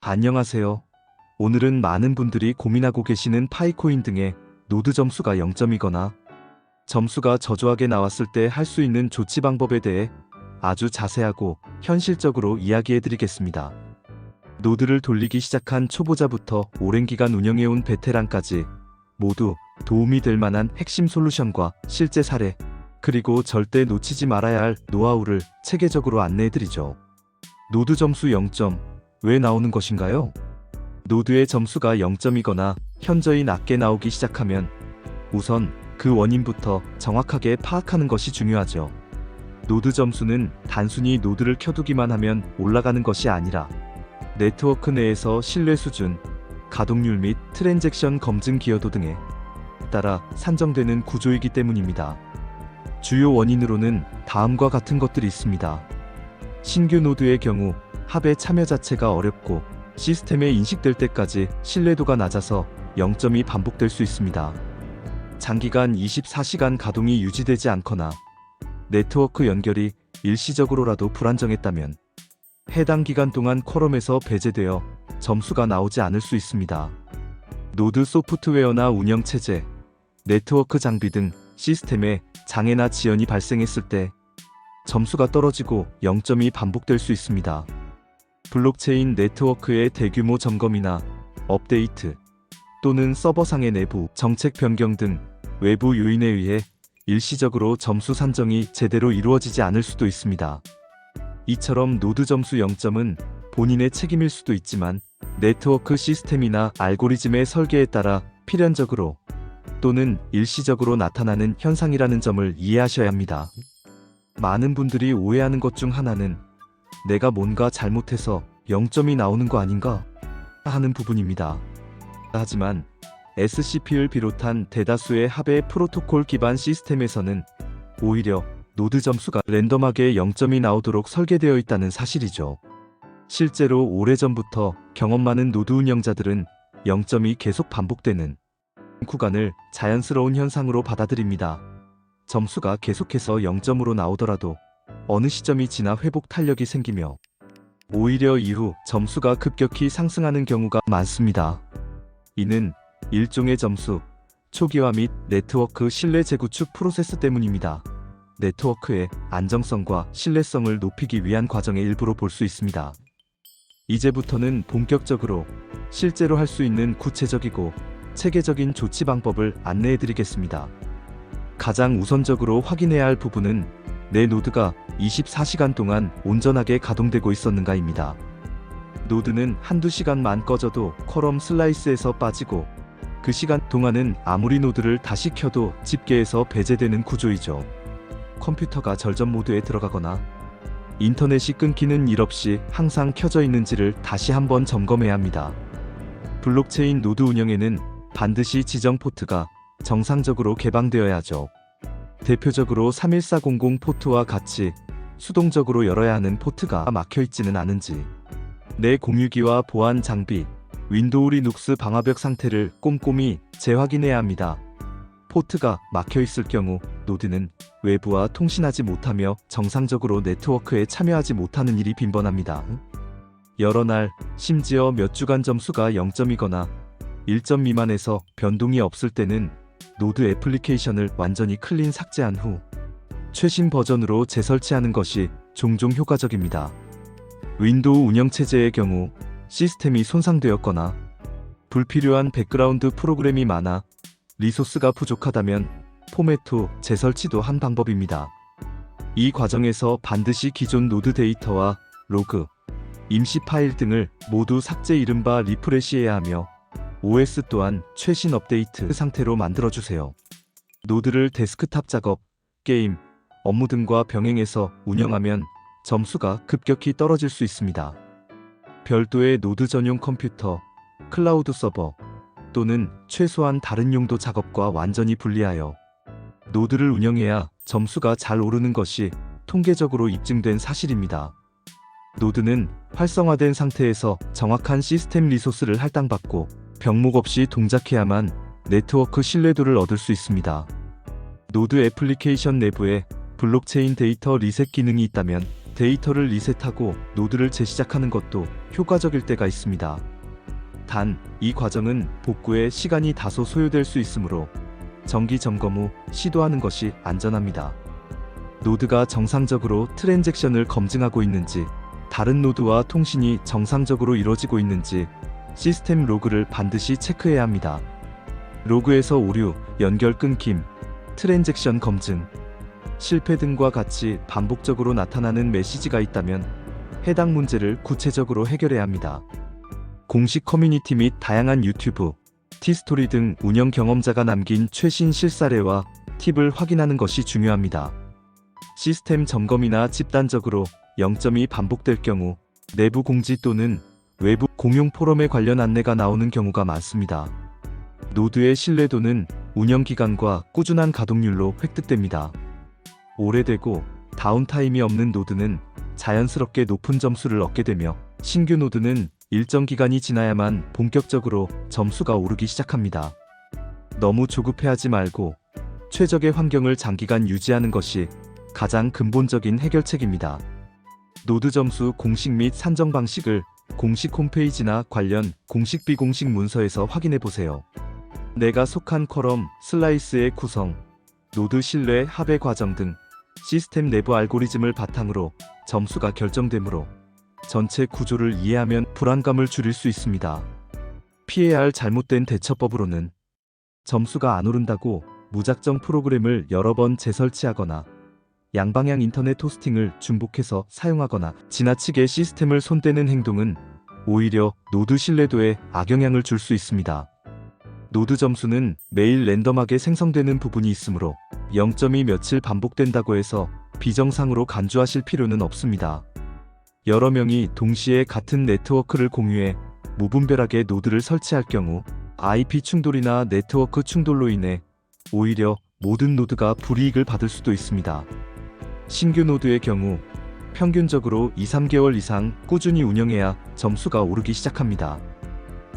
안녕하세요. 오늘은 많은 분들이 고민하고 계시는 파이코인 등의 노드 점수가 0점이거나 점수가 저조하게 나왔을 때 할 수 있는 조치 방법에 대해 아주 자세하고 현실적으로 이야기해 드리겠습니다. 노드를 돌리기 시작한 초보자부터 오랜 기간 운영해온 베테랑까지 모두 도움이 될 만한 핵심 솔루션과 실제 사례, 그리고 절대 놓치지 말아야 할 노하우를 체계적으로 안내해 드리죠. 노드 점수 0점, 왜 나오는 것인가요? 노드의 점수가 0점이거나 현저히 낮게 나오기 시작하면 우선 그 원인부터 정확하게 파악하는 것이 중요하죠. 노드 점수는 단순히 노드를 켜두기만 하면 올라가는 것이 아니라 네트워크 내에서 신뢰 수준, 가동률 및 트랜잭션 검증 기여도 등에 따라 산정되는 구조이기 때문입니다. 주요 원인으로는 다음과 같은 것들이 있습니다. 신규 노드의 경우 합의 참여 자체가 어렵고 시스템에 인식될 때까지 신뢰도가 낮아서 0점이 반복될 수 있습니다. 장기간 24시간 가동이 유지되지 않거나 네트워크 연결이 일시적으로라도 불안정했다면 해당 기간 동안 쿼럼에서 배제되어 점수가 나오지 않을 수 있습니다. 노드 소프트웨어나 운영체제, 네트워크 장비 등 시스템에 장애나 지연이 발생했을 때 점수가 떨어지고 0점이 반복될 수 있습니다. 블록체인 네트워크의 대규모 점검이나 업데이트 또는 서버상의 내부 정책 변경 등 외부 요인에 의해 일시적으로 점수 산정이 제대로 이루어지지 않을 수도 있습니다. 이처럼 노드 점수 0점은 본인의 책임일 수도 있지만 네트워크 시스템이나 알고리즘의 설계에 따라 필연적으로 또는 일시적으로 나타나는 현상이라는 점을 이해하셔야 합니다. 많은 분들이 오해하는 것 중 하나는 내가 뭔가 잘못해서 0점이 나오는 거 아닌가 하는 부분입니다. 하지만 SCP를 비롯한 대다수의 합의 프로토콜 기반 시스템에서는 오히려 노드 점수가 랜덤하게 0점이 나오도록 설계되어 있다는 사실이죠. 실제로 오래전부터 경험 많은 노드 운영자들은 0점이 계속 반복되는 구간을 자연스러운 현상으로 받아들입니다. 점수가 계속해서 0점으로 나오더라도 어느 시점이 지나 회복 탄력이 생기며 오히려 이후 점수가 급격히 상승하는 경우가 많습니다. 이는 일종의 점수 초기화 및 네트워크 신뢰 재구축 프로세스 때문입니다. 네트워크의 안정성과 신뢰성을 높이기 위한 과정의 일부로 볼 수 있습니다. 이제부터는 본격적으로 실제로 할 수 있는 구체적이고 체계적인 조치 방법을 안내해 드리겠습니다. 가장 우선적으로 확인해야 할 부분은 내 노드가 24시간 동안 온전하게 가동되고 있었는가입니다. 노드는 한두 시간만 꺼져도 쿼럼 슬라이스에서 빠지고 그 시간 동안은 아무리 노드를 다시 켜도 집계에서 배제되는 구조이죠. 컴퓨터가 절전 모드에 들어가거나 인터넷이 끊기는 일 없이 항상 켜져 있는지를 다시 한번 점검해야 합니다. 블록체인 노드 운영에는 반드시 지정 포트가 정상적으로 개방되어야 하죠. 대표적으로 31400 포트와 같이 수동적으로 열어야 하는 포트가 막혀있지는 않은지, 내 공유기와 보안 장비, 윈도우 리눅스 방화벽 상태를 꼼꼼히 재확인해야 합니다. 포트가 막혀있을 경우 노드는 외부와 통신하지 못하며 정상적으로 네트워크에 참여하지 못하는 일이 빈번합니다. 여러 날, 심지어 몇 주간 점수가 0점이거나 1점 미만에서 변동이 없을 때는 노드 애플리케이션을 완전히 클린 삭제한 후 최신 버전으로 재설치하는 것이 종종 효과적입니다. 윈도우 운영체제의 경우 시스템이 손상되었거나 불필요한 백그라운드 프로그램이 많아 리소스가 부족하다면 포맷 후 재설치도 한 방법입니다. 이 과정에서 반드시 기존 노드 데이터와 로그, 임시 파일 등을 모두 삭제 이른바 리프레시해야 하며 OS 또한 최신 업데이트 상태로 만들어주세요. 노드를 데스크탑 작업, 게임, 업무 등과 병행해서 운영하면 점수가 급격히 떨어질 수 있습니다. 별도의 노드 전용 컴퓨터, 클라우드 서버 또는 최소한 다른 용도 작업과 완전히 분리하여 노드를 운영해야 점수가 잘 오르는 것이 통계적으로 입증된 사실입니다. 노드는 활성화된 상태에서 정확한 시스템 리소스를 할당받고 병목 없이 동작해야만 네트워크 신뢰도를 얻을 수 있습니다. 노드 애플리케이션 내부에 블록체인 데이터 리셋 기능이 있다면 데이터를 리셋하고 노드를 재시작하는 것도 효과적일 때가 있습니다. 단, 이 과정은 복구에 시간이 다소 소요될 수 있으므로 정기 점검 후 시도하는 것이 안전합니다. 노드가 정상적으로 트랜잭션을 검증하고 있는지, 다른 노드와 통신이 정상적으로 이루어지고 있는지 시스템 로그를 반드시 체크해야 합니다. 로그에서 오류, 연결 끊김, 트랜잭션 검증, 실패 등과 같이 반복적으로 나타나는 메시지가 있다면 해당 문제를 구체적으로 해결해야 합니다. 공식 커뮤니티 및 다양한 유튜브, 티스토리 등 운영 경험자가 남긴 최신 실사례와 팁을 확인하는 것이 중요합니다. 시스템 점검이나 집단적으로 0점이 반복될 경우 내부 공지 또는 외부 공용 포럼에 관련 안내가 나오는 경우가 많습니다. 노드의 신뢰도는 운영 기간과 꾸준한 가동률로 획득됩니다. 오래되고 다운타임이 없는 노드는 자연스럽게 높은 점수를 얻게 되며, 신규 노드는 일정 기간이 지나야만 본격적으로 점수가 오르기 시작합니다. 너무 조급해하지 말고 최적의 환경을 장기간 유지하는 것이 가장 근본적인 해결책입니다. 노드 점수 공식 및 산정 방식을 공식 홈페이지나 관련 공식 비공식 문서에서 확인해 보세요. 내가 속한 컬럼, 슬라이스의 구성, 노드 신뢰 합의 과정 등 시스템 내부 알고리즘을 바탕으로 점수가 결정되므로 전체 구조를 이해하면 불안감을 줄일 수 있습니다. 피해야 할 잘못된 대처법으로는 점수가 안 오른다고 무작정 프로그램을 여러 번 재설치하거나 양방향 인터넷 호스팅을 중복해서 사용하거나 지나치게 시스템을 손대는 행동은 오히려 노드 신뢰도에 악영향을 줄 수 있습니다. 노드 점수는 매일 랜덤하게 생성되는 부분이 있으므로 0점이 며칠 반복된다고 해서 비정상으로 간주하실 필요는 없습니다. 여러 명이 동시에 같은 네트워크를 공유해 무분별하게 노드를 설치할 경우 IP 충돌이나 네트워크 충돌로 인해 오히려 모든 노드가 불이익을 받을 수도 있습니다. 신규 노드의 경우 평균적으로 2-3개월 이상 꾸준히 운영해야 점수가 오르기 시작합니다.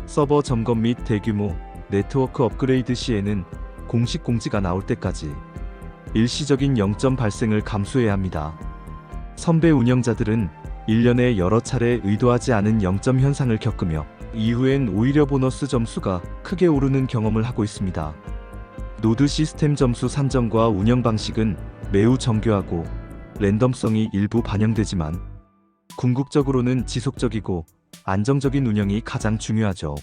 서버 점검 및 대규모 네트워크 업그레이드 시에는 공식 공지가 나올 때까지 일시적인 0점 발생을 감수해야 합니다. 선배 운영자들은 1년에 여러 차례 의도하지 않은 0점 현상을 겪으며 이후엔 오히려 보너스 점수가 크게 오르는 경험을 하고 있습니다. 노드 시스템 점수 산정과 운영 방식은 매우 정교하고 랜덤성이 일부 반영되지만 궁극적으로는 지속적이고 안정적인 운영이 가장 중요하죠.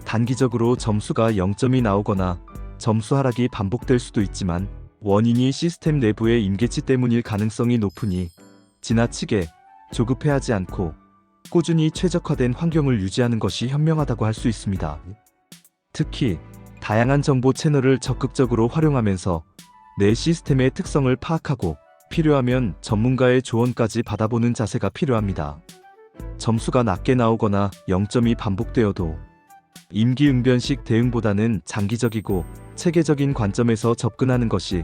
단기적으로 점수가 0점이 나오거나 점수 하락이 반복될 수도 있지만 원인이 시스템 내부의 임계치 때문일 가능성이 높으니 지나치게 조급해하지 않고 꾸준히 최적화된 환경을 유지하는 것이 현명하다고 할 수 있습니다. 특히 다양한 정보 채널을 적극적으로 활용하면서 내 시스템의 특성을 파악하고 필요하면 전문가의 조언까지 받아보는 자세가 필요합니다. 점수가 낮게 나오거나 0점이 반복되어도 임기응변식 대응보다는 장기적이고 체계적인 관점에서 접근하는 것이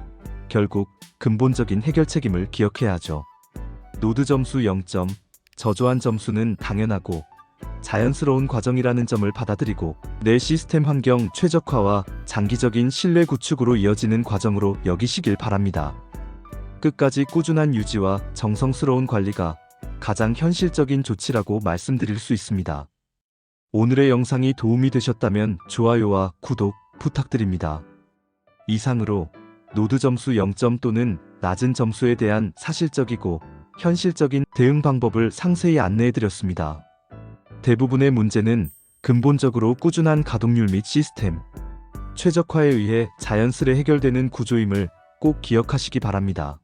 결국 근본적인 해결책임을 기억해야 하죠. 노드 점수 0점, 저조한 점수는 당연하고 자연스러운 과정이라는 점을 받아들이고 내 시스템 환경 최적화와 장기적인 신뢰 구축으로 이어지는 과정으로 여기시길 바랍니다. 끝까지 꾸준한 유지와 정성스러운 관리가 가장 현실적인 조치라고 말씀드릴 수 있습니다. 오늘의 영상이 도움이 되셨다면 좋아요와 구독 부탁드립니다. 이상으로 노드 점수 0점 또는 낮은 점수에 대한 사실적이고 현실적인 대응 방법을 상세히 안내해드렸습니다. 대부분의 문제는 근본적으로 꾸준한 가동률 및 시스템 최적화에 의해 자연스레 해결되는 구조임을 꼭 기억하시기 바랍니다.